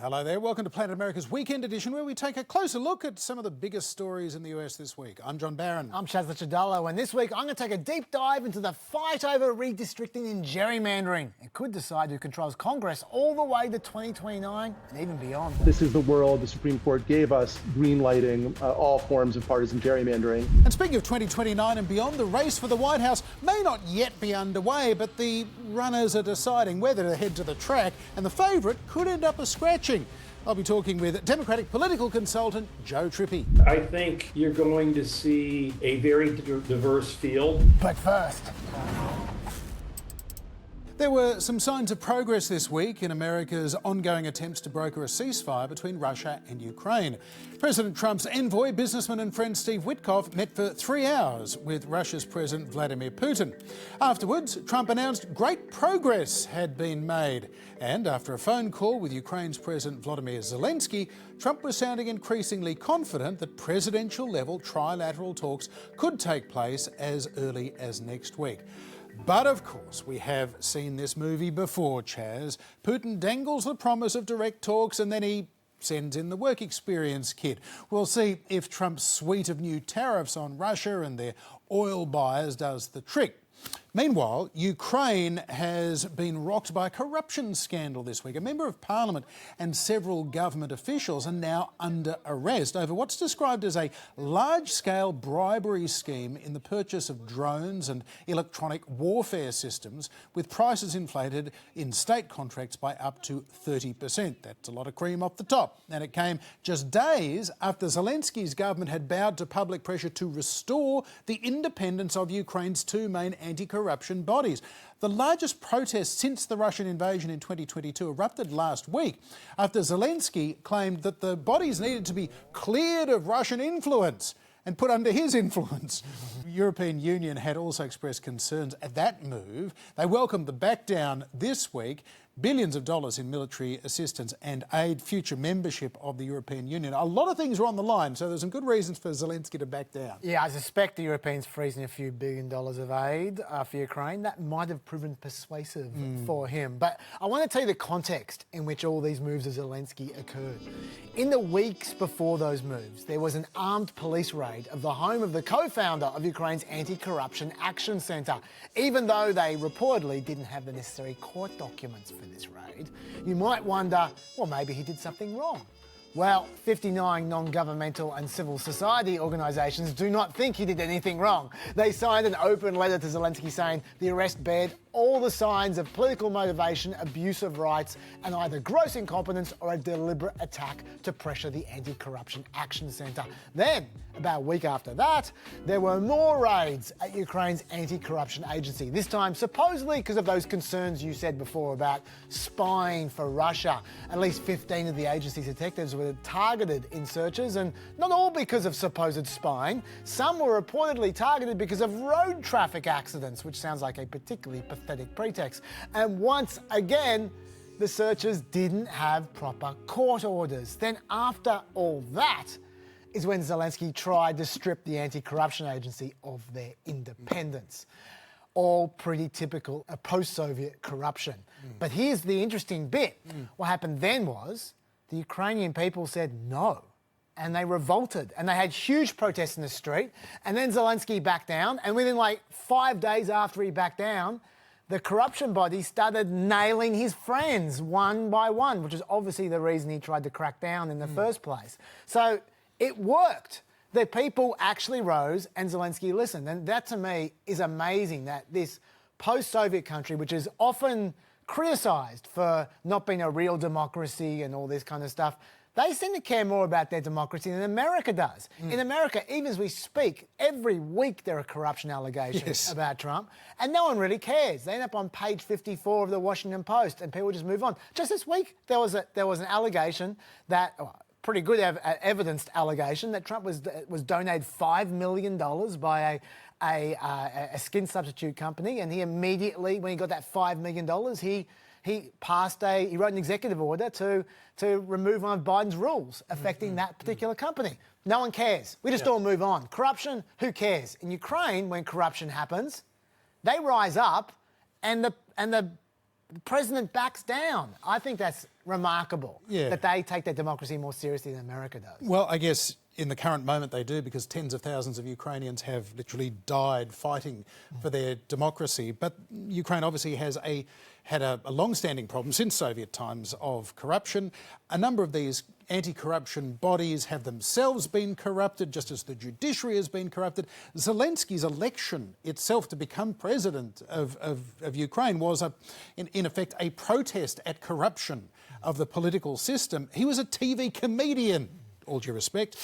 Hello there. Welcome to Planet America's Weekend Edition, where we take a closer look at some of the biggest stories in the US this week. I'm John Barron. I'm Licciardello, and this week I'm going to take a deep dive into the fight over redistricting and gerrymandering. It could decide who controls Congress all the way to 2029 and even beyond. This is the world the Supreme Court gave us, green-lighting all forms of partisan gerrymandering. And speaking of 2029 and beyond, the race for the White House may not yet be underway, but the runners are deciding whether to head to the track, and the favourite could end up a scratching. I'll be talking with Democratic political consultant Joe Trippi. I think you're going to see a very diverse field. But first, there were some signs of progress this week in America's ongoing attempts to broker a ceasefire between Russia and Ukraine. President Trump's envoy, businessman and friend Steve Witkoff met for 3 hours with Russia's President Vladimir Putin. Afterwards, Trump announced great progress had been made. And after a phone call with Ukraine's President Volodymyr Zelensky, Trump was sounding increasingly confident that presidential-level trilateral talks could take place as early as next week. But of course, we have seen this movie before, Chaz. Putin dangles the promise of direct talks and then he sends in the work experience kit. We'll see if Trump's suite of new tariffs on Russia and their oil buyers does the trick. Meanwhile, Ukraine has been rocked by a corruption scandal this week. A member of parliament and several government officials are now under arrest over what's described as a large-scale bribery scheme in the purchase of drones and electronic warfare systems, with prices inflated in state contracts by up to 30%. That's a lot of cream off the top. And it came just days after Zelensky's government had bowed to public pressure to restore the independence of Ukraine's two main anti-corruption bodies. The largest protest since the Russian invasion in 2022 erupted last week after Zelensky claimed that the bodies needed to be cleared of Russian influence and put under his influence. The European Union had also expressed concerns at that move. They welcomed the backdown this week. Billions of dollars in military assistance and aid, future membership of the European Union. A lot of things were on the line, so there's some good reasons for Zelensky to back down. yeah, I suspect the Europeans freezing a few $1 billion of aid for Ukraine, that might have proven persuasive for him. But I want to tell you the context in which all these moves of Zelensky occurred. In the weeks before those moves, there was an armed police raid of the home of the co-founder of Ukraine's Anti-Corruption Action Centre. Even though they reportedly didn't have the necessary court documents for this raid, you might wonder, well, maybe he did something wrong. Well, 59 non-governmental and civil society organisations do not think he did anything wrong. They signed an open letter to Zelensky saying the arrest bared all the signs of political motivation, abuse of rights, and either gross incompetence or a deliberate attack to pressure the Anti-Corruption Action Centre. Then, about a week after that, there were more raids at Ukraine's anti-corruption agency, this time supposedly because of those concerns you said before about spying for Russia. At least 15 of the agency's detectives were targeted in searches, and not all because of supposed spying. Some were reportedly targeted because of road traffic accidents, which sounds like a particularly pathetic pretext. And once again, the searchers didn't have proper court orders. Then after all that is when Zelensky tried to strip the anti-corruption agency of their independence. All pretty typical of post-Soviet corruption. But here's the interesting bit. What happened then was the Ukrainian people said no, and they revolted, and they had huge protests in the street, and then Zelensky backed down, and within like 5 days after he backed down, the corruption body started nailing his friends one by one, which is obviously the reason he tried to crack down in the first place. So it worked. The people actually rose and Zelensky listened. And that to me is amazing, that this post-Soviet country, which is often criticised for not being a real democracy and all this kind of stuff, they seem to care more about their democracy than America does. In America, even as we speak, every week there are corruption allegations about Trump, and no one really cares. They end up on page 54 of the Washington Post, and people just move on. Just this week, there was an allegation that, pretty good evidenced allegation, that Trump was donated $5 million by a skin substitute company, and he immediately, when he got that $5 million, he wrote an executive order to remove one of Biden's rules affecting that particular company. No one cares. We just all move on. Corruption, who cares? In Ukraine, when corruption happens, they rise up and the president backs down. I think that's remarkable Yeah. that they take their democracy more seriously than America does. Well, I guess in the current moment they do, because tens of thousands of Ukrainians have literally died fighting for their democracy. But Ukraine obviously has had a long-standing problem since Soviet times of corruption. A number of these anti-corruption bodies have themselves been corrupted, just as the judiciary has been corrupted. Zelensky's election itself to become president of Ukraine was, in effect, a protest at corruption of the political system. He was a TV comedian, all due respect,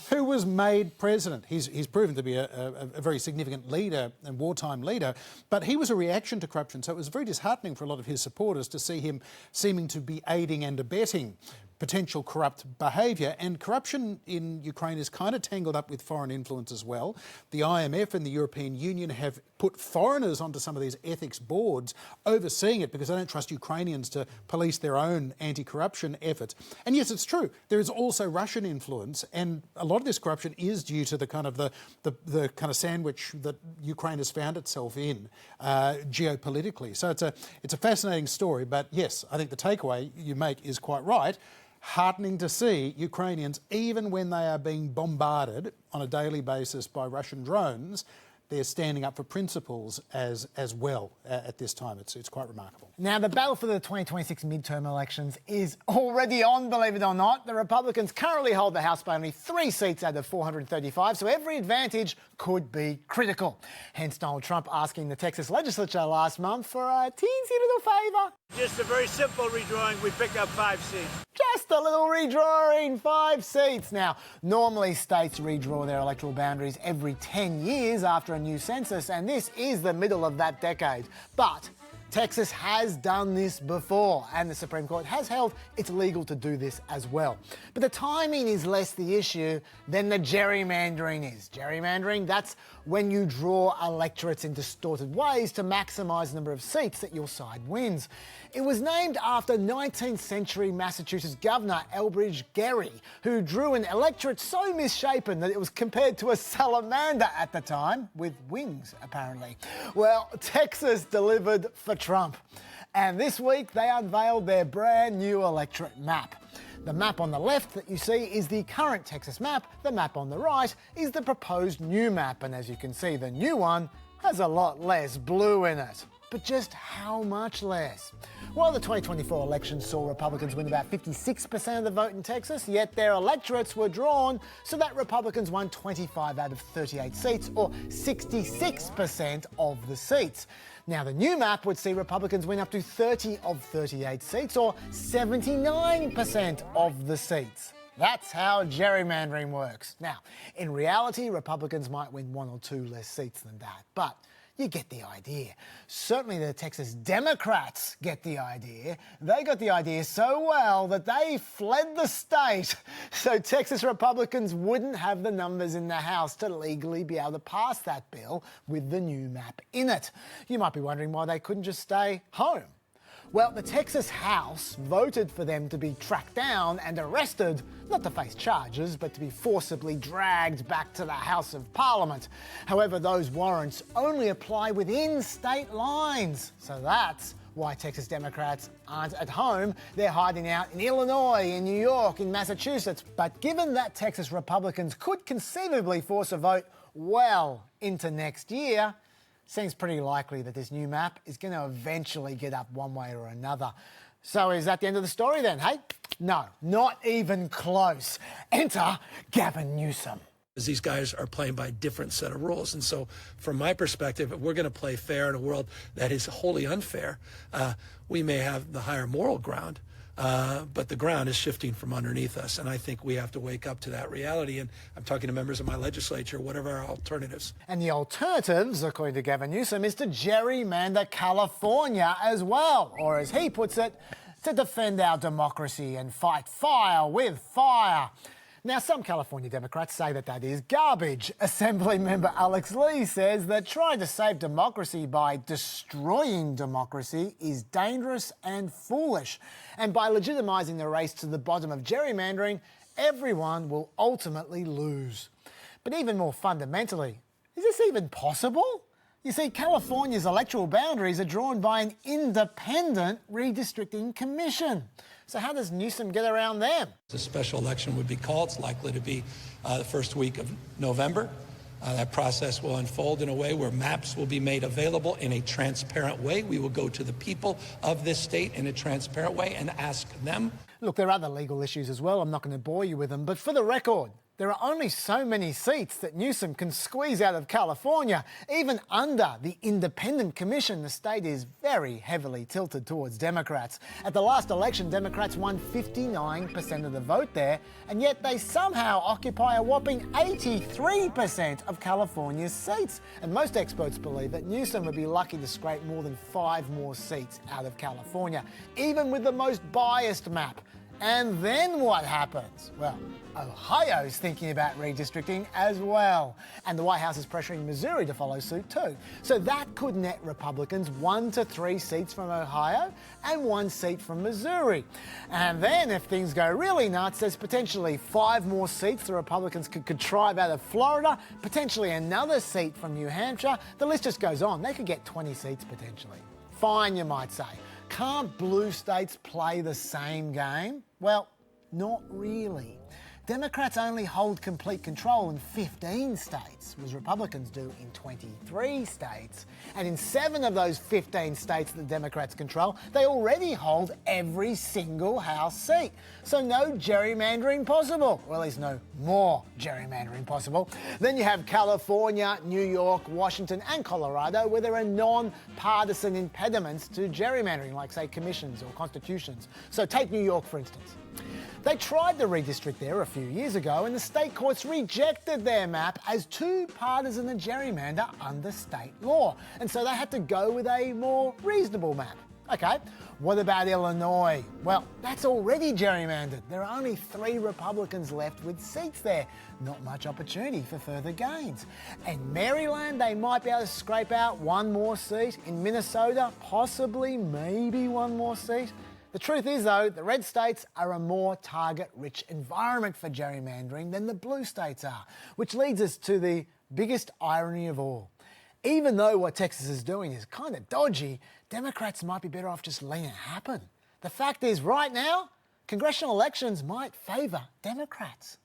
who was made president. He's proven to be a very significant leader and wartime leader, but he was a reaction to corruption, so it was very disheartening for a lot of his supporters to see him seeming to be aiding and abetting potential corrupt behaviour. And corruption in Ukraine is kind of tangled up with foreign influence as well. The IMF and the European Union have put foreigners onto some of these ethics boards overseeing it because they don't trust Ukrainians to police their own anti-corruption efforts. And yes, it's true, there is also Russian influence, and a lot of this corruption is due to the kind of sandwich that Ukraine has found itself in geopolitically. So it's a fascinating story, but yes, I think the takeaway you make is quite right. Heartening to see Ukrainians, even when they are being bombarded on a daily basis by Russian drones, they're standing up for principles as well at this time. It's quite remarkable. Now, the battle for the 2026 midterm elections is already on, believe it or not. The Republicans currently hold the House by only 3 seats out of 435, so every advantage could be critical. Hence Donald Trump asking the Texas legislature last month for a teensy little favour. Just a very simple redrawing. We pick up 5 seats. Just a little redrawing, 5 seats. Now, normally states redraw their electoral boundaries every 10 years after a new census, and this is the middle of that decade. But Texas has done this before, and the Supreme Court has held it's legal to do this as well. But the timing is less the issue than the gerrymandering is. Gerrymandering, that's when you draw electorates in distorted ways to maximise the number of seats that your side wins. It was named after 19th century Massachusetts Governor Elbridge Gerry, who drew an electorate so misshapen that it was compared to a salamander at the time, with wings apparently. Well, Texas delivered for Trump. And this week they unveiled their brand new electorate map. The map on the left that you see is the current Texas map. The map on the right is the proposed new map. And as you can see, the new one has a lot less blue in it. But just how much less? Well, the 2024 election saw Republicans win about 56% of the vote in Texas, yet their electorates were drawn so that Republicans won 25 out of 38 seats, or 66% of the seats. Now, the new map would see Republicans win up to 30 of 38 seats, or 79% of the seats. That's how gerrymandering works. Now, in reality, Republicans might win 1 or 2 less seats than that, but you get the idea. Certainly the Texas Democrats get the idea. They got the idea so well that they fled the state so Texas Republicans wouldn't have the numbers in the House to legally be able to pass that bill with the new map in it. You might be wondering why they couldn't just stay home. Well, the Texas House voted for them to be tracked down and arrested, not to face charges, but to be forcibly dragged back to the House of Parliament. However, those warrants only apply within state lines. So that's why Texas Democrats aren't at home. They're hiding out in Illinois, in New York, in Massachusetts. But given that Texas Republicans could conceivably force a vote well into next year, seems pretty likely that this new map is going to eventually get up one way or another. So is that the end of the story then, hey? No, not even close. Enter Gavin Newsom. These guys are playing by a different set of rules. And so from my perspective, if we're going to play fair in a world that is wholly unfair, we may have the higher moral ground, but the ground is shifting from underneath us. And I think we have to wake up to that reality. And I'm talking to members of my legislature, what are our alternatives? And the alternatives, according to Gavin Newsom, is to gerrymander California as well. Or as he puts it, to defend our democracy and fight fire with fire. Now, some California Democrats say that that is garbage. Assembly member Alex Lee says that trying to save democracy by destroying democracy is dangerous and foolish. And by legitimising the race to the bottom of gerrymandering, everyone will ultimately lose. But even more fundamentally, is this even possible? You see, California's electoral boundaries are drawn by an independent redistricting commission. So how does Newsom get around them? A special election would be called. It's likely to be the first week of November. That process will unfold in a way where maps will be made available in a transparent way. We will go to the people of this state in a transparent way and ask them. Look, there are other legal issues as well. I'm not going to bore you with them. But for the record, there are only so many seats that Newsom can squeeze out of California. Even under the independent commission, the state is very heavily tilted towards Democrats. At the last election, Democrats won 59% of the vote there, and yet they somehow occupy a whopping 83% of California's seats. And most experts believe that Newsom would be lucky to scrape more than 5 more seats out of California, even with the most biased map. And then what happens? Well, Ohio's thinking about redistricting as well. And the White House is pressuring Missouri to follow suit too. So that could net Republicans 1 to 3 seats from Ohio and 1 seat from Missouri. And then if things go really nuts, there's potentially 5 more seats the Republicans could contrive out of Florida, potentially another seat from New Hampshire. The list just goes on. They could get 20 seats potentially. Fine, you might say. Can't blue states play the same game? Well, not really. Democrats only hold complete control in 15 states, whereas Republicans do in 23 states. And in 7 of those 15 states that the Democrats control, they already hold every single House seat. So no gerrymandering possible, or at least no more gerrymandering possible. Then you have California, New York, Washington and Colorado, where there are non-partisan impediments to gerrymandering, like say commissions or constitutions. So take New York for instance. They tried to redistrict there a few years ago and the state courts rejected their map as too partisan a gerrymander under state law. And so they had to go with a more reasonable map. Okay, what about Illinois? Well, that's already gerrymandered. There are only 3 Republicans left with seats there. Not much opportunity for further gains. And Maryland, they might be able to scrape out 1 more seat. In Minnesota, possibly, maybe 1 more seat. The truth is, though, the red states are a more target-rich environment for gerrymandering than the blue states are, which leads us to the biggest irony of all. Even though what Texas is doing is kind of dodgy, Democrats might be better off just letting it happen. The fact is, right now, congressional elections might favour Democrats.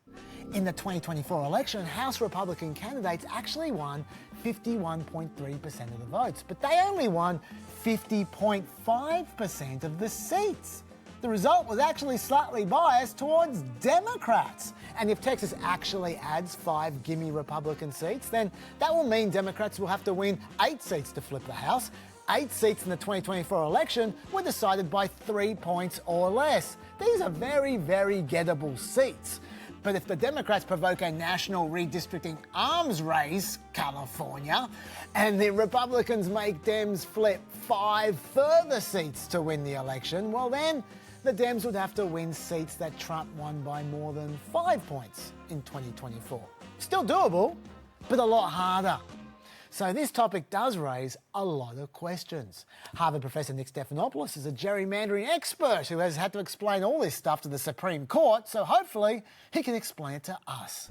In the 2024 election, House Republican candidates actually won 51.3% of the votes, but they only won 50.5% of the seats. The result was actually slightly biased towards Democrats. And if Texas actually adds 5 gimme Republican seats, then that will mean Democrats will have to win 8 seats to flip the House. 8 seats in the 2024 election were decided by 3 points or less. These are very, very gettable seats. But if the Democrats provoke a national redistricting arms race, California, and the Republicans make Dems flip 5 further seats to win the election, well then, the Dems would have to win seats that Trump won by more than 5 points in 2024. Still doable, but a lot harder. So this topic does raise a lot of questions. Harvard Professor Nick Stephanopoulos is a gerrymandering expert who has had to explain all this stuff to the Supreme Court, so hopefully he can explain it to us.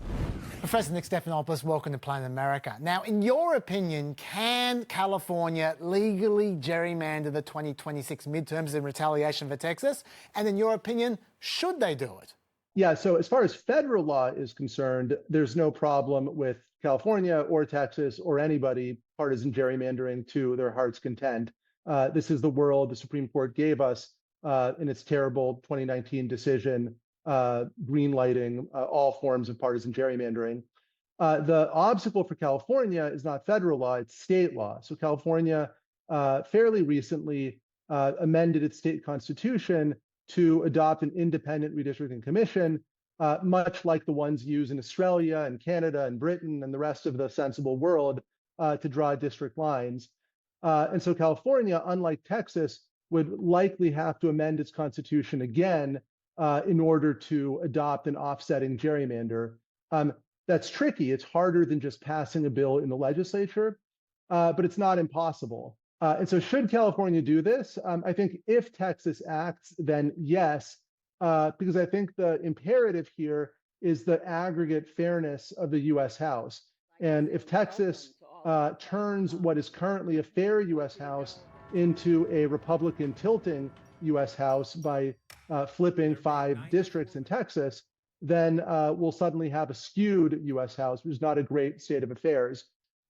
Professor Nick Stephanopoulos, welcome to Planet America. Now, in your opinion, can California legally gerrymander the 2026 midterms in retaliation for Texas? And in your opinion, should they do it? Yeah, so as far as federal law is concerned, there's no problem with California or Texas or anybody partisan gerrymandering to their heart's content. This is the world the Supreme Court gave us in its terrible 2019 decision greenlighting all forms of partisan gerrymandering. The obstacle for California is not federal law, it's state law. So California fairly recently amended its state constitution to adopt an independent redistricting commission, much like the ones used in Australia and Canada and Britain and the rest of the sensible world to draw district lines. And so California, unlike Texas, would likely have to amend its constitution again in order to adopt an offsetting gerrymander. That's tricky. It's harder than just passing a bill in the legislature, but it's not impossible. And so should California do this? I think if Texas acts, then yes, because I think the imperative here is the aggregate fairness of the US House. And if Texas turns what is currently a fair U.S. House into a Republican tilting U.S. House by flipping 5 districts in Texas, then we'll suddenly have a skewed U.S. House, which is not a great state of affairs.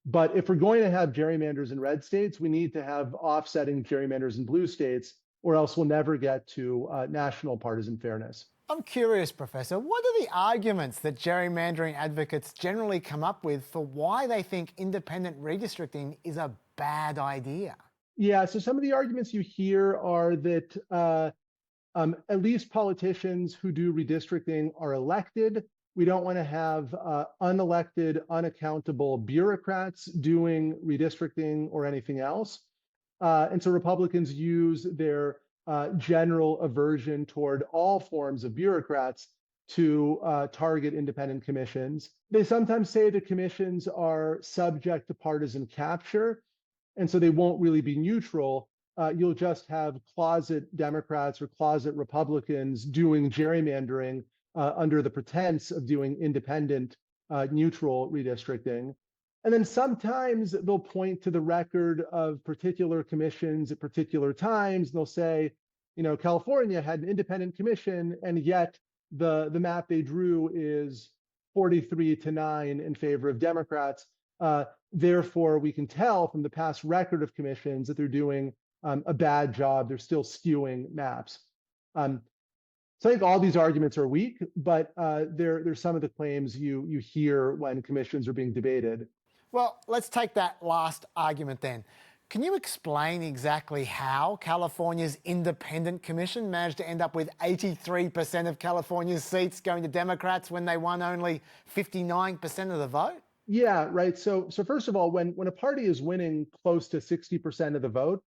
But if we're going to have gerrymanders in red states, we need to have offsetting gerrymanders in blue states, or else we'll never get to national partisan fairness. I'm curious, Professor, what are the arguments that gerrymandering advocates generally come up with for why they think independent redistricting is a bad idea? Yeah, so some of the arguments you hear are that at least politicians who do redistricting are elected. We don't want to have unelected, unaccountable bureaucrats doing redistricting or anything else. And so Republicans use their general aversion toward all forms of bureaucrats to target independent commissions. They sometimes say the commissions are subject to partisan capture, and so they won't really be neutral. You'll just have closet Democrats or closet Republicans doing gerrymandering under the pretense of doing independent, neutral redistricting. And then sometimes they'll point to the record of particular commissions at particular times. They'll say, you know, California had an independent commission, and yet the map they drew is 43-9 in favor of Democrats. Therefore, we can tell from the past record of commissions that they're doing a bad job. They're still skewing maps. So I think all these arguments are weak, but they're some of the claims you hear when commissions are being debated. Well, let's take that last argument then. Can you explain exactly how California's independent commission managed to end up with 83% of California's seats going to Democrats when they won only 59% of the vote? Yeah, right. So first of all, when a party is winning close to 60% of the vote,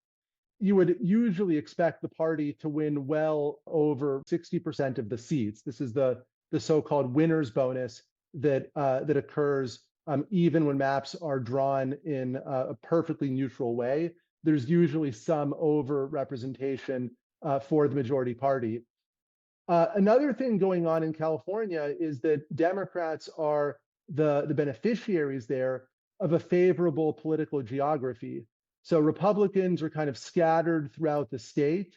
you would usually expect the party to win well over 60% of the seats. This is the so-called winner's bonus that occurs even when maps are drawn in a perfectly neutral way. There's usually some over-representation for the majority party. Another thing going on in California is that Democrats are the beneficiaries there of a favorable political geography. So Republicans are kind of scattered throughout the state,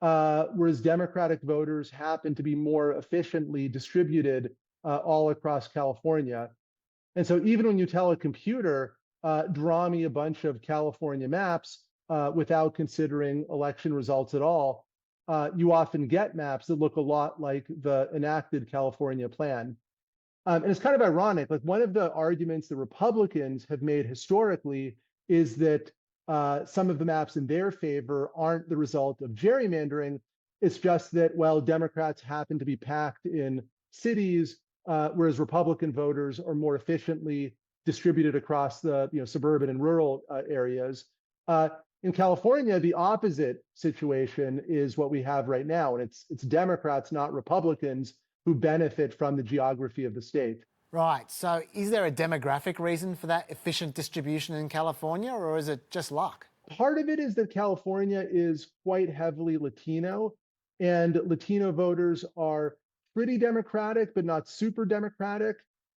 whereas Democratic voters happen to be more efficiently distributed all across California. And so even when you tell a computer, draw me a bunch of California maps without considering election results at all, you often get maps that look a lot like the enacted California plan. And it's kind of ironic, like one of the arguments the Republicans have made historically is that some of the maps in their favor aren't the result of gerrymandering. It's just that, well, Democrats happen to be packed in cities, whereas Republican voters are more efficiently distributed across the suburban and rural areas. In California, the opposite situation is what we have right now, and it's Democrats, not Republicans, who benefit from the geography of the state. Right. So is there a demographic reason for that efficient distribution in California, or is it just luck? Part of it is that California is quite heavily Latino, and Latino voters are pretty Democratic, but not super Democratic.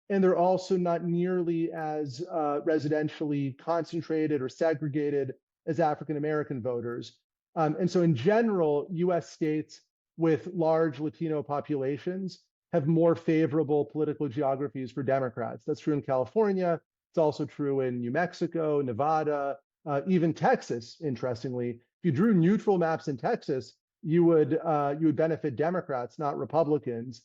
And they're also not nearly as residentially concentrated or segregated as African-American voters. And so in general, US states with large Latino populations have more favorable political geographies for Democrats. That's true in California. It's also true in New Mexico, Nevada, even Texas, interestingly. If you drew neutral maps in Texas, you would benefit Democrats, not Republicans,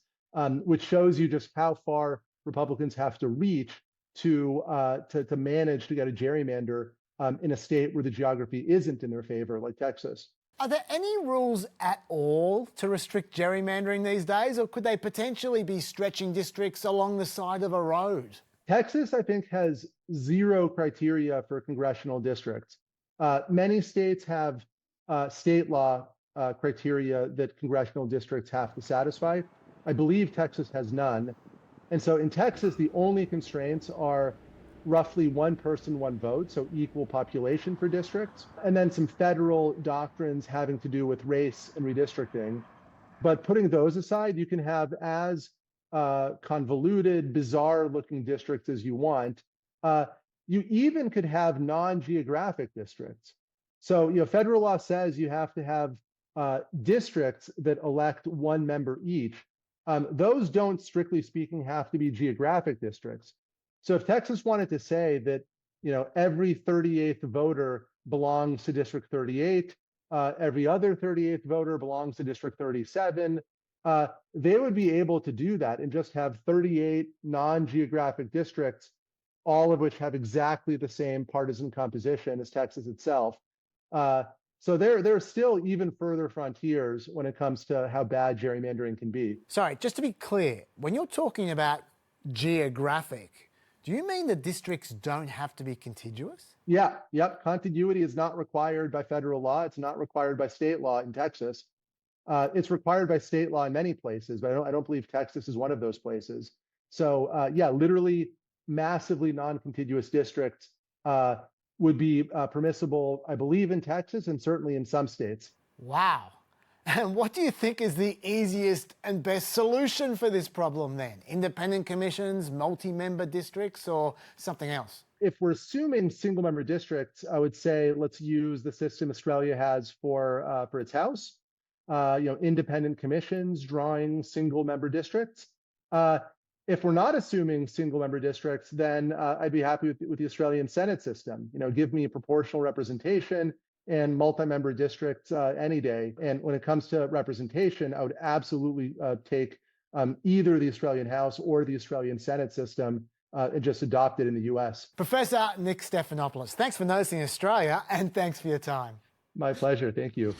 which shows you just how far Republicans have to reach to manage to get a gerrymander in a state where the geography isn't in their favor, like Texas. Are there any rules at all to restrict gerrymandering these days, or could they potentially be stretching districts along the side of a road? Texas, I think, has zero criteria for congressional districts. Many states have state law criteria that congressional districts have to satisfy. I believe Texas has none. And so in Texas, the only constraints are roughly one person, one vote, so equal population for districts, and then some federal doctrines having to do with race and redistricting. But putting those aside, you can have as convoluted, bizarre-looking districts as you want. You even could have non-geographic districts. So, federal law says you have to have districts that elect one member each. Those don't, strictly speaking, have to be geographic districts. So if Texas wanted to say that, every 38th voter belongs to District 38, every other 38th voter belongs to District 37, they would be able to do that and just have 38 non-geographic districts, all of which have exactly the same partisan composition as Texas itself. So there are still even further frontiers when it comes to how bad gerrymandering can be. Sorry, just to be clear, when you're talking about geographic, do you mean the districts don't have to be contiguous? Yeah, yep. Contiguity is not required by federal law. It's not required by state law in Texas. It's required by state law in many places, but I don't believe Texas is one of those places. So yeah, literally massively non-contiguous districts would be permissible, I believe, in Texas and certainly in some states. Wow. And what do you think is the easiest and best solution for this problem then? Independent commissions, multi-member districts, or something else? If we're assuming single-member districts, I would say let's use the system Australia has for its House. Independent commissions drawing single-member districts. If we're not assuming single-member districts, then I'd be happy with the Australian Senate system. Give me proportional representation and multi-member districts any day. And when it comes to representation, I would absolutely take either the Australian House or the Australian Senate system and just adopt it in the US. Professor Nick Stephanopoulos, thanks for noticing Australia and thanks for your time. My pleasure. Thank you.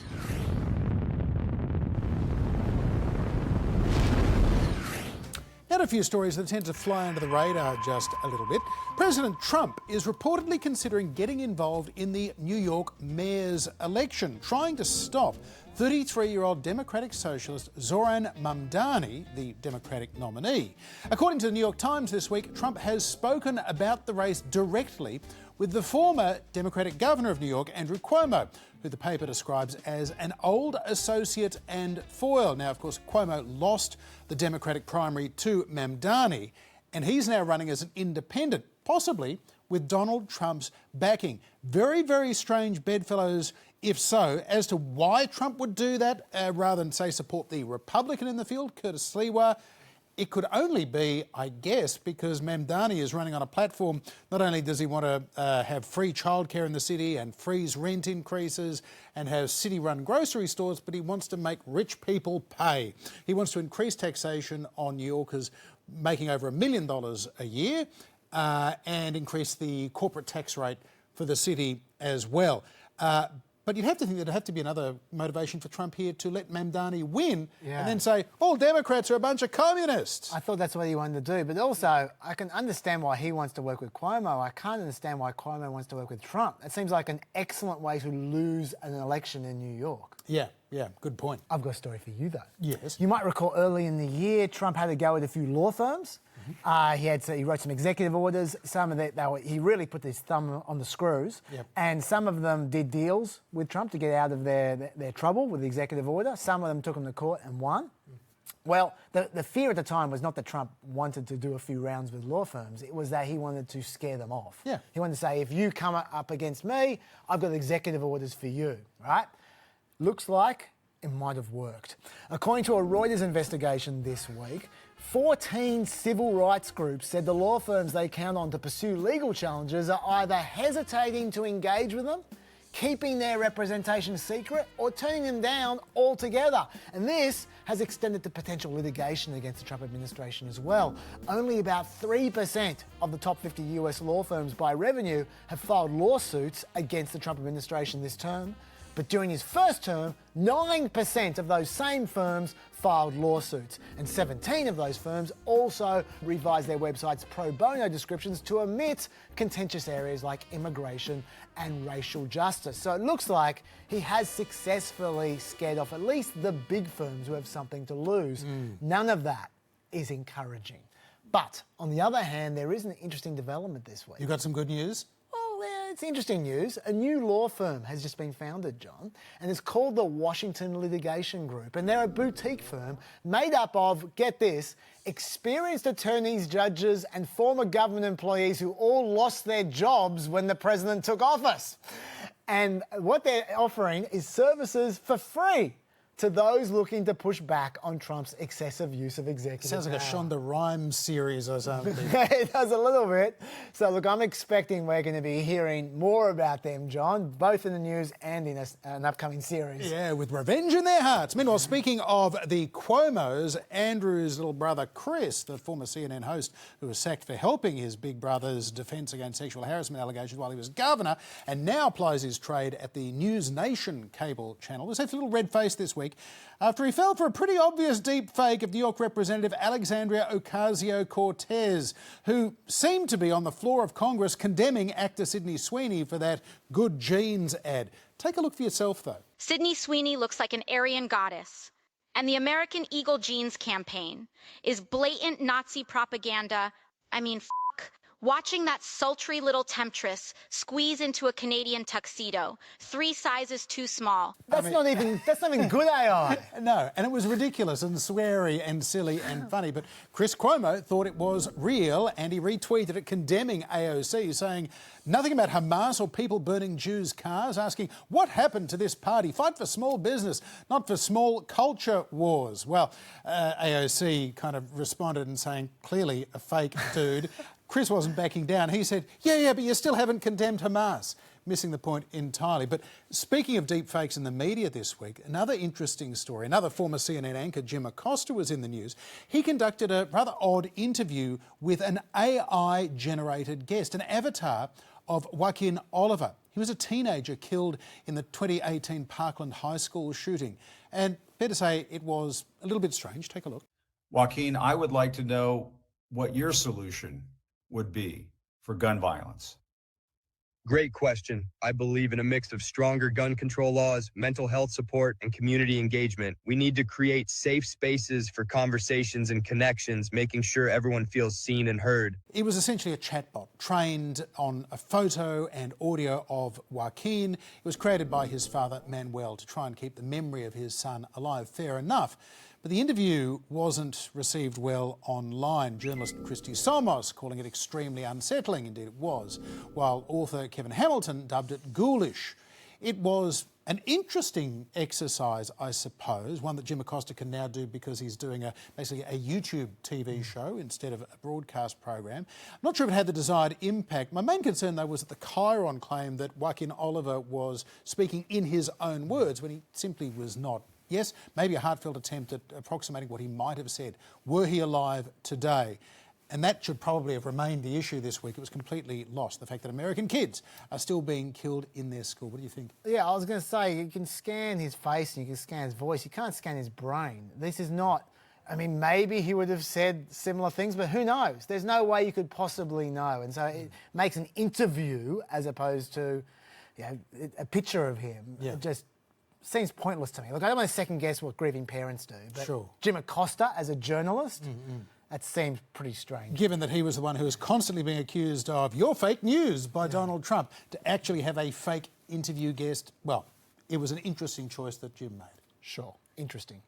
Now a few stories that tend to fly under the radar just a little bit. President Trump is reportedly considering getting involved in the New York mayor's election, trying to stop 33-year-old Democratic socialist Zohran Mamdani, the Democratic nominee. According to the New York Times this week, Trump has spoken about the race directly with the former Democratic governor of New York, Andrew Cuomo, who the paper describes as an old associate and foil. Now, of course, Cuomo lost the Democratic primary to Mamdani, and he's now running as an independent, possibly with Donald Trump's backing. Very, very strange bedfellows, if so, as to why Trump would do that rather than, say, support the Republican in the field, Curtis Sliwa. It could only be, I guess, because Mamdani is running on a platform. Not only does he want to have free childcare in the city and freeze rent increases and have city-run grocery stores, but he wants to make rich people pay. He wants to increase taxation on New Yorkers making over $1 million a year and increase the corporate tax rate for the city as well. But you'd have to think there'd have to be another motivation for Trump here to let Mamdani win and then say, all Democrats are a bunch of communists. I thought that's what he wanted to do. But also, I can understand why he wants to work with Cuomo. I can't understand why Cuomo wants to work with Trump. It seems like an excellent way to lose an election in New York. Yeah, good point. I've got a story for you, though. Yes. You might recall early in the year, Trump had to go with a few law firms. He wrote some executive orders. Some of that, he really put his thumb on the screws. Yep. And some of them did deals with Trump to get out of their trouble with the executive order. Some of them took him to court and won. Well, the fear at the time was not that Trump wanted to do a few rounds with law firms. It was that he wanted to scare them off. Yeah. He wanted to say, if you come up against me, I've got executive orders for you, right? Looks like it might have worked. According to a Reuters investigation this week, 14 civil rights groups said the law firms they count on to pursue legal challenges are either hesitating to engage with them, keeping their representation secret, or turning them down altogether. And this has extended to potential litigation against the Trump administration as well. Only about 3% of the top 50 US law firms by revenue have filed lawsuits against the Trump administration this term. But during his first term, 9% of those same firms filed lawsuits, and 17 of those firms also revised their websites' pro bono descriptions to omit contentious areas like immigration and racial justice. So it looks like he has successfully scared off at least the big firms who have something to lose. None of that is encouraging. But on the other hand, there is an interesting development this week. You got some good news? Well, it's interesting news. A new law firm has just been founded, John, and it's called the Washington Litigation Group. And they're a boutique firm made up of, get this, experienced attorneys, judges, and former government employees who all lost their jobs when the president took office. And what they're offering is services for free to those looking to push back on Trump's excessive use of executive Sounds like a power. Shonda Rhimes series or something. It does a little bit. So, look, I'm expecting we're going to be hearing more about them, John, both in the news and in an upcoming series. Yeah, with revenge in their hearts. Meanwhile, speaking of the Cuomos, Andrew's little brother Chris, the former CNN host who was sacked for helping his big brother's defence against sexual harassment allegations while he was governor, and now plies his trade at the News Nation cable channel, has had a little red face this week after he fell for a pretty obvious deep fake of New York Representative Alexandria Ocasio Cortez, who seemed to be on the floor of Congress condemning actor Sydney Sweeney for that good genes ad. Take a look for yourself, though. Sydney Sweeney looks like an Aryan goddess, and the American Eagle Jeans campaign is blatant Nazi propaganda. I mean, watching that sultry little temptress squeeze into a Canadian tuxedo, 3 sizes too small. That's not even good AI. No, and it was ridiculous and sweary and silly and funny, but Chris Cuomo thought it was real and he retweeted it condemning AOC, saying nothing about Hamas or people burning Jews' cars, asking what happened to this party? Fight for small business, not for small culture wars. Well, AOC kind of responded and saying, clearly a fake dude. Chris wasn't backing down. He said, yeah, but you still haven't condemned Hamas. Missing the point entirely. But speaking of deep fakes in the media this week, another interesting story. Another former CNN anchor, Jim Acosta, was in the news. He conducted a rather odd interview with an AI-generated guest, an avatar of Joaquin Oliver. He was a teenager killed in the 2018 Parkland High School shooting. And fair to say, it was a little bit strange. Take a look. Joaquin, I would like to know what your solution would be for gun violence. Great question. I believe in a mix of stronger gun control laws, mental health support, and community engagement. We need to create safe spaces for conversations and connections, making sure everyone feels seen and heard. It was essentially a chatbot trained on a photo and audio of Joaquin. It was created by his father, Manuel, to try and keep the memory of his son alive. Fair enough. But the interview wasn't received well online. Journalist Christy Somos calling it extremely unsettling, indeed it was, while author Kevin Hamilton dubbed it ghoulish. It was an interesting exercise, I suppose, one that Jim Acosta can now do because he's doing basically a YouTube TV show instead of a broadcast program. I'm not sure if it had the desired impact. My main concern, though, was that the Chiron claim that Joaquin Oliver was speaking in his own words when he simply was not. Yes, maybe a heartfelt attempt at approximating what he might have said, were he alive today. And that should probably have remained the issue this week. It was completely lost, the fact that American kids are still being killed in their school. What do you think? Yeah, I was going to say, you can scan his face and you can scan his voice. You can't scan his brain. This is not... I mean, maybe he would have said similar things, but who knows? There's no way you could possibly know. And so it makes an interview as opposed to, you know, a picture of him. Yeah. It just seems pointless to me. Look, I don't want to second guess what grieving parents do, but sure. Jim Acosta as a journalist, that seems pretty strange. Given that he was the one who was constantly being accused of "you're fake news" by Donald Trump, to actually have a fake interview guest, well, it was an interesting choice that Jim made. Sure. Interesting.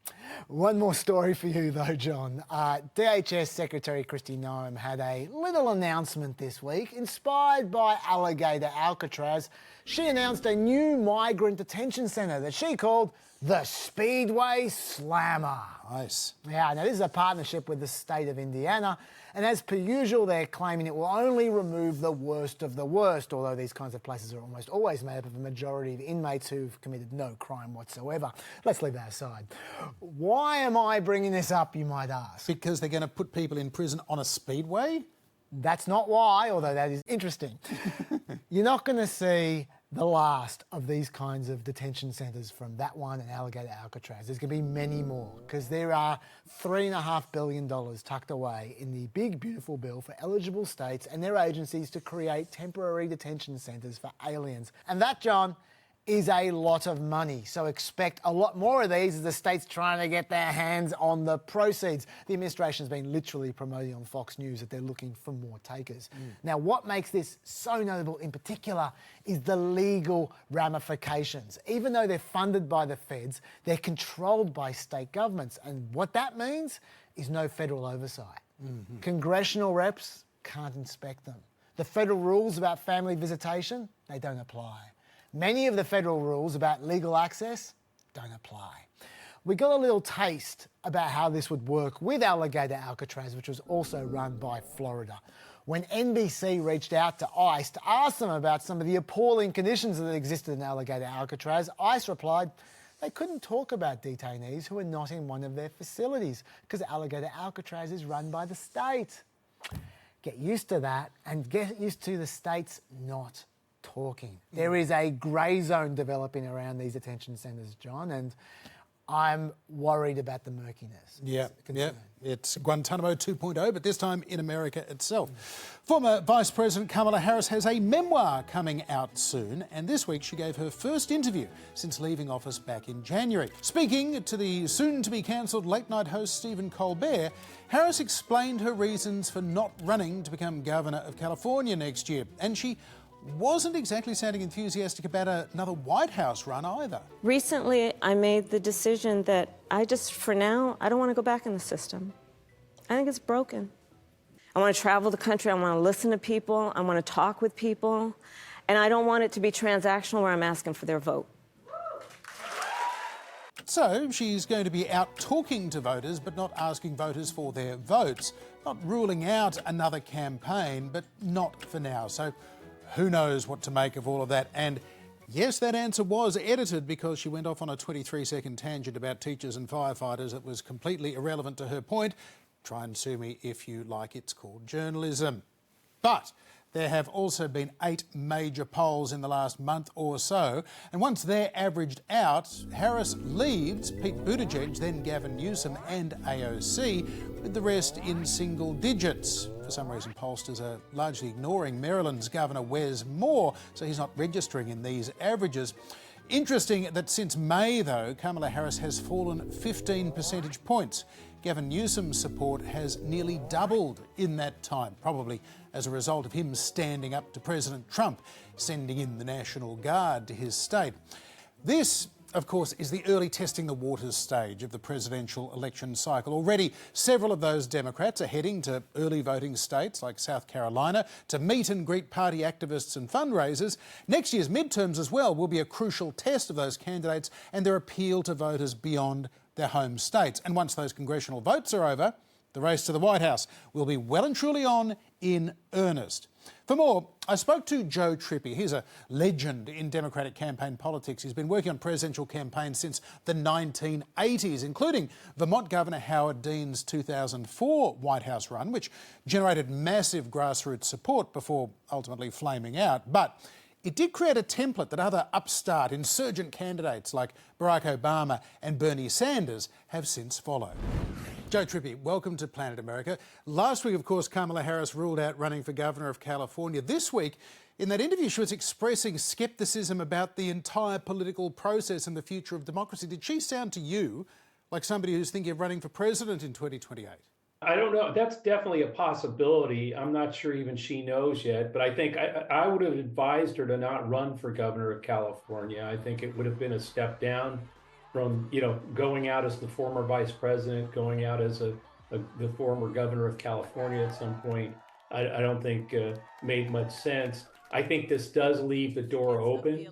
One more story for you, though, John. DHS Secretary Kristi Noem had a little announcement this week. Inspired by alligator Alcatraz, she announced a new migrant detention centre that she called the Speedway Slammer. Nice. Yeah, now this is a partnership with the state of Indiana, and as per usual, they're claiming it will only remove the worst of the worst, although these kinds of places are almost always made up of a majority of inmates who've committed no crime whatsoever. Let's leave that aside. Why am I bringing this up, you might ask? Because they're going to put people in prison on a speedway? That's not why, although that is interesting. You're not going to see the last of these kinds of detention centres from that one and Alligator Alcatraz. There's going to be many more because there are $3.5 billion tucked away in the big, beautiful bill for eligible states and their agencies to create temporary detention centres for aliens. And that, John, is a lot of money. So expect a lot more of these as the state's trying to get their hands on the proceeds. The administration's been literally promoting on Fox News that they're looking for more takers. Now, what makes this so notable in particular is the legal ramifications. Even though they're funded by the feds, they're controlled by state governments. And what that means is no federal oversight. Congressional reps can't inspect them. The federal rules about family visitation, they don't apply. Many of the federal rules about legal access don't apply. We got a little taste about how this would work with Alligator Alcatraz, which was also run by Florida. When NBC reached out to ICE to ask them about some of the appalling conditions that existed in Alligator Alcatraz, ICE replied they couldn't talk about detainees who were not in one of their facilities because Alligator Alcatraz is run by the state. Get used to that and get used to the states not talking. There is a grey zone developing around these detention centres, John, and I'm worried about the murkiness. Yeah. It's Guantanamo 2.0, but this time in America itself. Former Vice President Kamala Harris has a memoir coming out soon, and this week she gave her first interview since leaving office back in January. Speaking to the soon-to-be-cancelled late-night host Stephen Colbert, Harris explained her reasons for not running to become Governor of California next year, and she wasn't exactly sounding enthusiastic about another White House run either. Recently, I made the decision that for now, I don't want to go back in the system. I think it's broken. I want to travel the country, I want to listen to people, I want to talk with people, and I don't want it to be transactional where I'm asking for their vote. So she's going to be out talking to voters, but not asking voters for their votes. Not ruling out another campaign, but not for now. So who knows what to make of all of that? And yes, that answer was edited because she went off on a 23-second tangent about teachers and firefighters that was completely irrelevant to her point. Try and sue me if you like, it's called journalism. But there have also been 8 major polls in the last month or so, and once they're averaged out, Harris leads Pete Buttigieg, then Gavin Newsom and AOC, with the rest in single digits. For some reason, pollsters are largely ignoring Maryland's Governor Wes Moore, so he's not registering in these averages. Interesting that since May, though, Kamala Harris has fallen 15 percentage points. Gavin Newsom's support has nearly doubled in that time, probably as a result of him standing up to President Trump, sending in the National Guard to his state. This, of course, is the early testing the waters stage of the presidential election cycle. Already, several of those Democrats are heading to early voting states like South Carolina to meet and greet party activists and fundraisers. Next year's midterms as well will be a crucial test of those candidates and their appeal to voters beyond their home states. And once those congressional votes are over, the race to the White House will be well and truly on in earnest. For more, I spoke to Joe Trippi. He's a legend in Democratic campaign politics. He's been working on presidential campaigns since the 1980s, including Vermont Governor Howard Dean's 2004 White House run, which generated massive grassroots support before ultimately flaming out. But it did create a template that other upstart insurgent candidates like Barack Obama and Bernie Sanders have since followed. Joe Trippi, welcome to Planet America. Last week, of course, Kamala Harris ruled out running for Governor of California. This week, in that interview, she was expressing scepticism about the entire political process and the future of democracy. Did she sound to you like somebody who's thinking of running for president in 2028? I don't know. That's definitely a possibility. I'm not sure even she knows yet, but I think I would have advised her to not run for governor of California. I think it would have been a step down from, going out as the former vice president, going out as the former governor of California at some point. I don't think made much sense. I think this does leave the door open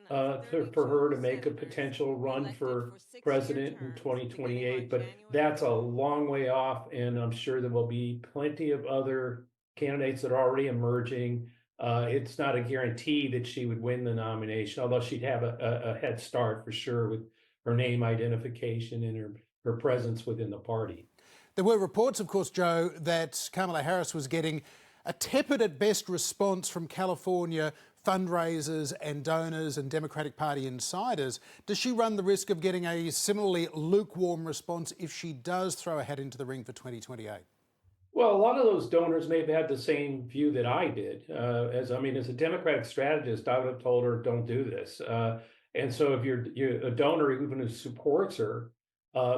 for her to make a potential run for president in 2028, but that's a long way off, and I'm sure there will be plenty of other candidates that are already emerging. It's not a guarantee that she would win the nomination, although she'd have a head start for sure with her name identification and her presence within the party. There were reports, of course, Joe, that Kamala Harris was getting a tepid at best response from California fundraisers and donors and Democratic Party insiders. Does she run the risk of getting a similarly lukewarm response if she does throw her hat into the ring for 2028? Well, a lot of those donors may have had the same view that I did. As a Democratic strategist, I would have told her, don't do this. And so if you're a donor, even who supports her,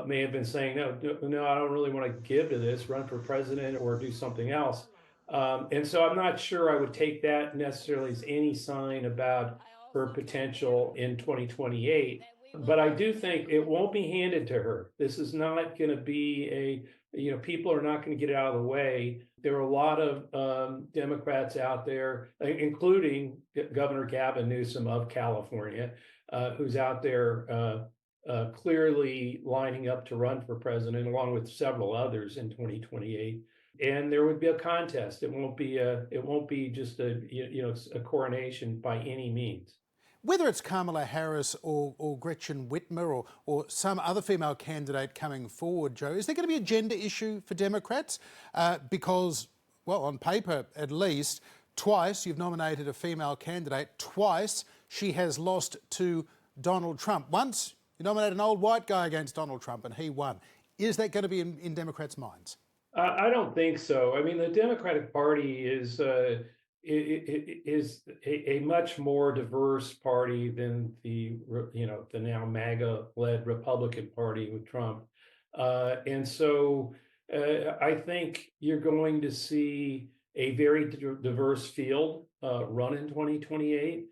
may have been saying, no, I don't really want to give to this, run for president or do something else. And so I'm not sure I would take that necessarily as any sign about her potential in 2028. But I do think it won't be handed to her. This is not going to be people are not going to get it out of the way. There are a lot of Democrats out there, including Governor Gavin Newsom of California, who's out there clearly lining up to run for president, along with several others in 2028. And there would be a contest. It won't be just a coronation by any means. Whether it's Kamala Harris or Gretchen Whitmer or some other female candidate coming forward, Joe, is there going to be a gender issue for Democrats? Because, well, on paper at least, twice you've nominated a female candidate, twice she has lost to Donald Trump. Once you nominate an old white guy against Donald Trump and he won. Is that going to be in Democrats' minds? I don't think so. I mean, the Democratic Party is a much more diverse party than the now MAGA-led Republican Party with Trump, and so I think you're going to see a very diverse field run in 2028.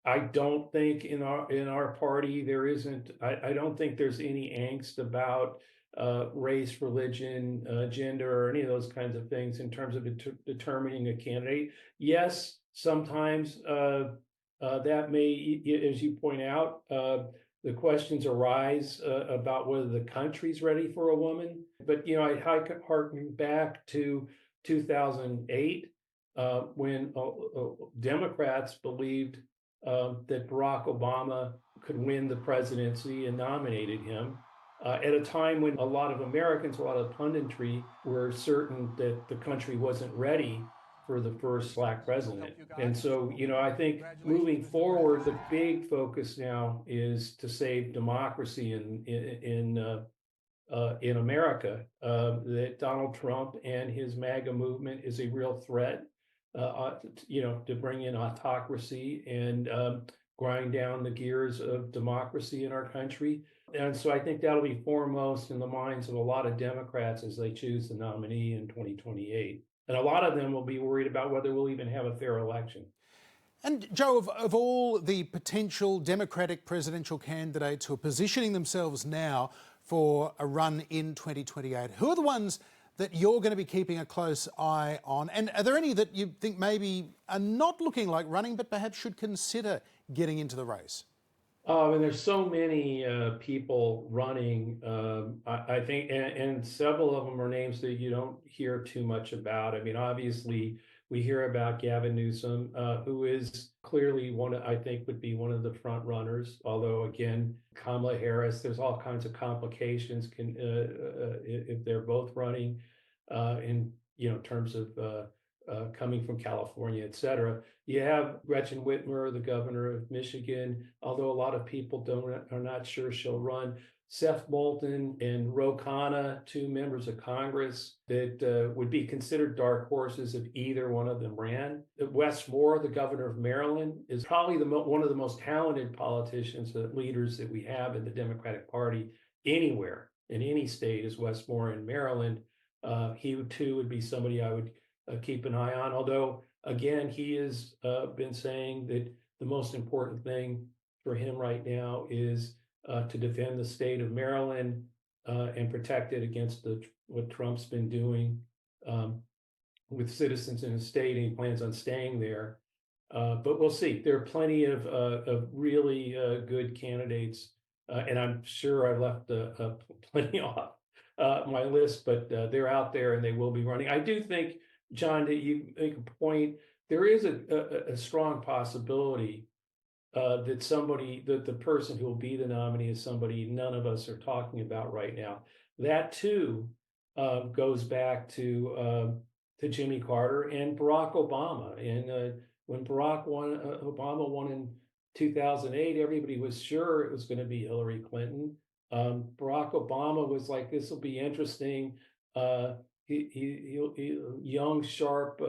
I don't think in our party there isn't. I don't think there's any angst about race, religion, gender, or any of those kinds of things in terms of determining a candidate. Yes, sometimes that may, as you point out, the questions arise about whether the country's ready for a woman. But I harken back to 2008 when Democrats believed that Barack Obama could win the presidency and nominated him. At a time when a lot of Americans, a lot of punditry were certain that the country wasn't ready for the first Black president. And so, I think moving forward, the big focus now is to save democracy in America. That Donald Trump and his MAGA movement is a real threat, to bring in autocracy and grind down the gears of democracy in our country. And so I think that'll be foremost in the minds of a lot of Democrats as they choose the nominee in 2028. And a lot of them will be worried about whether we'll even have a fair election. And Joe, of all the potential Democratic presidential candidates who are positioning themselves now for a run in 2028, who are the ones that you're going to be keeping a close eye on? And are there any that you think maybe are not looking like running, but perhaps should consider getting into the race? And there's so many people running, I think, and several of them are names that you don't hear too much about. I mean, obviously, we hear about Gavin Newsom, who is clearly I think would be one of the front runners. Although, again, Kamala Harris, there's all kinds of complications if they're both running in terms of coming from California, et cetera. You have Gretchen Whitmer, the governor of Michigan, although a lot of people are not sure she'll run. Seth Moulton and Ro Khanna, two members of Congress that would be considered dark horses if either one of them ran. Wes Moore, the governor of Maryland, is probably one of the most talented politicians, leaders that we have in the Democratic Party anywhere, in any state, is Wes Moore in Maryland. He too would be somebody I would keep an eye on, although, again, he has been saying that the most important thing for him right now is to defend the state of Maryland and protect it against what Trump's been doing with citizens in his state, and he plans on staying there. But we'll see. There are plenty of really good candidates, and I'm sure I left plenty off my list, but they're out there and they will be running. I do think, John, that you make a point. There is a strong possibility that the person who will be the nominee is somebody none of us are talking about right now. That too goes back to Jimmy Carter and Barack Obama. And when Obama won in 2008, everybody was sure it was going to be Hillary Clinton. Barack Obama was like, "This will be interesting." He young, sharp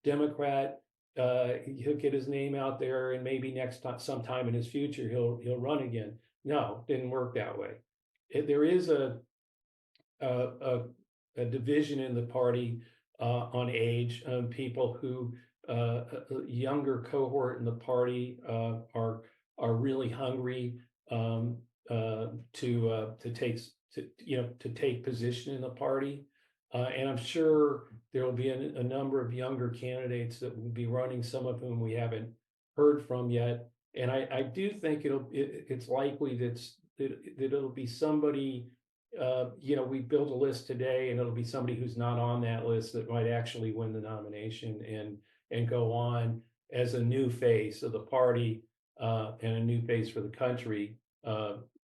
Democrat, he'll get his name out there, and maybe next time, sometime in his future, he'll run again. No, didn't work that way. There is a division in the party on age. People who a younger cohort in the party are really hungry to take position in the party, and I'm sure there will be a number of younger candidates that will be running, some of whom we haven't heard from yet. And I do think it's likely that it'll be somebody. We built a list today, and it'll be somebody who's not on that list that might actually win the nomination and go on as a new face of the party and a new face for the country,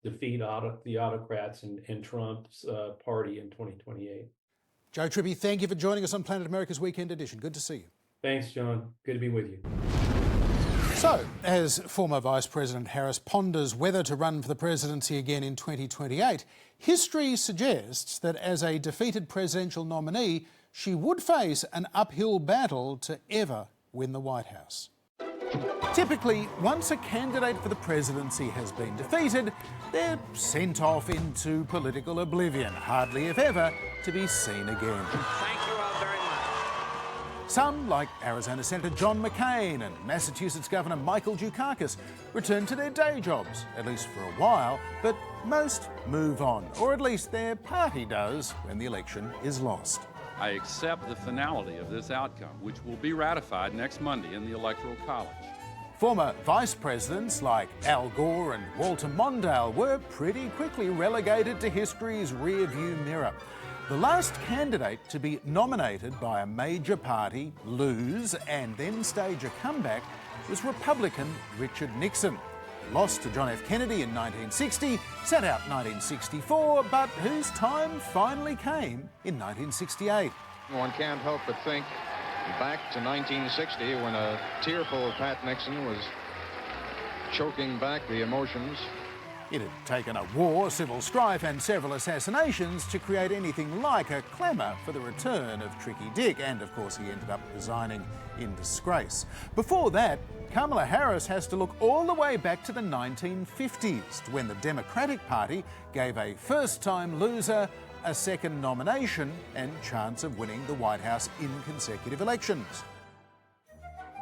defeat the autocrats and Trump's party in 2028. Joe Trippi, thank you for joining us on Planet America's Weekend Edition. Good to see you. Thanks, John. Good to be with you. So, as former Vice President Harris ponders whether to run for the presidency again in 2028, history suggests that as a defeated presidential nominee, she would face an uphill battle to ever win the White House. Typically, once a candidate for the presidency has been defeated, they're sent off into political oblivion, hardly if ever to be seen again. Thank you all very much. Some, like Arizona Senator John McCain and Massachusetts Governor Michael Dukakis, return to their day jobs, at least for a while, but most move on, or at least their party does when the election is lost. I accept the finality of this outcome, which will be ratified next Monday in the Electoral College. Former vice presidents like Al Gore and Walter Mondale were pretty quickly relegated to history's rearview mirror. The last candidate to be nominated by a major party, lose, and then stage a comeback was Republican Richard Nixon. Lost to John F. Kennedy in 1960, sat out 1964, but whose time finally came in 1968. One can't help but think back to 1960 when a tearful Pat Nixon was choking back the emotions. It had taken a war, civil strife and several assassinations to create anything like a clamour for the return of Tricky Dick, and of course he ended up resigning in disgrace. Before that, Kamala Harris has to look all the way back to the 1950s, when the Democratic Party gave a first-time loser a second nomination and chance of winning the White House in consecutive elections.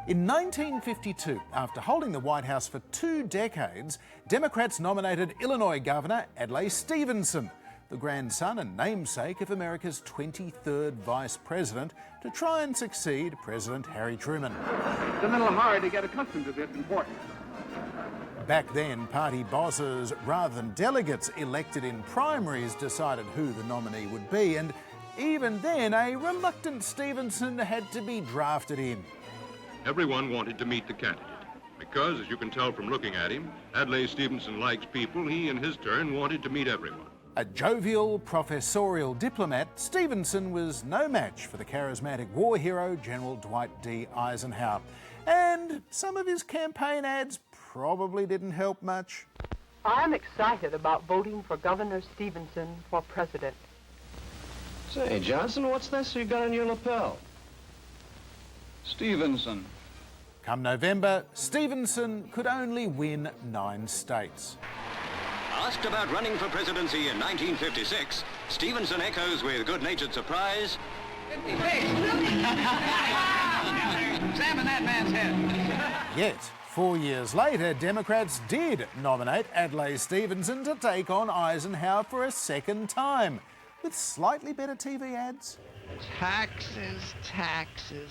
In 1952, after holding the White House for 2 decades, Democrats nominated Illinois Governor Adlai Stevenson, the grandson and namesake of America's 23rd Vice President, to try and succeed President Harry Truman. It's a little hard to get accustomed to this important. Back then, party bosses, rather than delegates elected in primaries, decided who the nominee would be, and even then, a reluctant Stevenson had to be drafted in. Everyone wanted to meet the candidate because, as you can tell from looking at him, Adlai Stevenson likes people. He, in his turn, wanted to meet everyone. A jovial, professorial diplomat, Stevenson was no match for the charismatic war hero General Dwight D. Eisenhower. And some of his campaign ads probably didn't help much. I'm excited about voting for Governor Stevenson for president. Say, Johnson, what's this you got on your lapel? Stevenson. Come November, Stevenson could only win 9 states. Asked about running for presidency in 1956, Stevenson echoes with good-natured surprise. 56! Examine that man's head. Yet, 4 years later, Democrats did nominate Adlai Stevenson to take on Eisenhower for a second time, with slightly better TV ads. Taxes, taxes.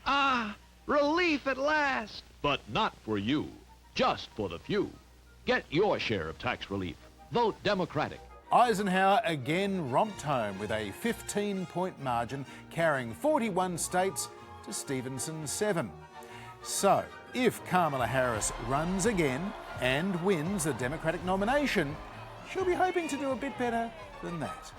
Ah, relief at last. But not for you, just for the few. Get your share of tax relief. Vote Democratic. Eisenhower again romped home with a 15-point margin, carrying 41 states to Stevenson's 7. So, if Kamala Harris runs again and wins the Democratic nomination, she'll be hoping to do a bit better than that.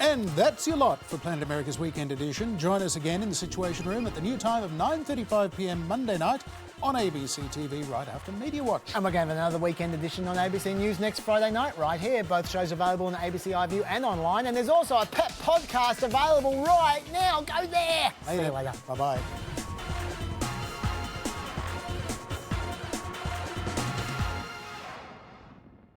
And that's your lot for Planet America's Weekend Edition. Join us again in the Situation Room at the new time of 9:35 p.m. Monday night on ABC TV right after Media Watch. And we're going to have another Weekend Edition on ABC News next Friday night right here. Both shows available on ABC iView and online. And there's also a Pep podcast available right now. Go there. See you later. Bye-bye.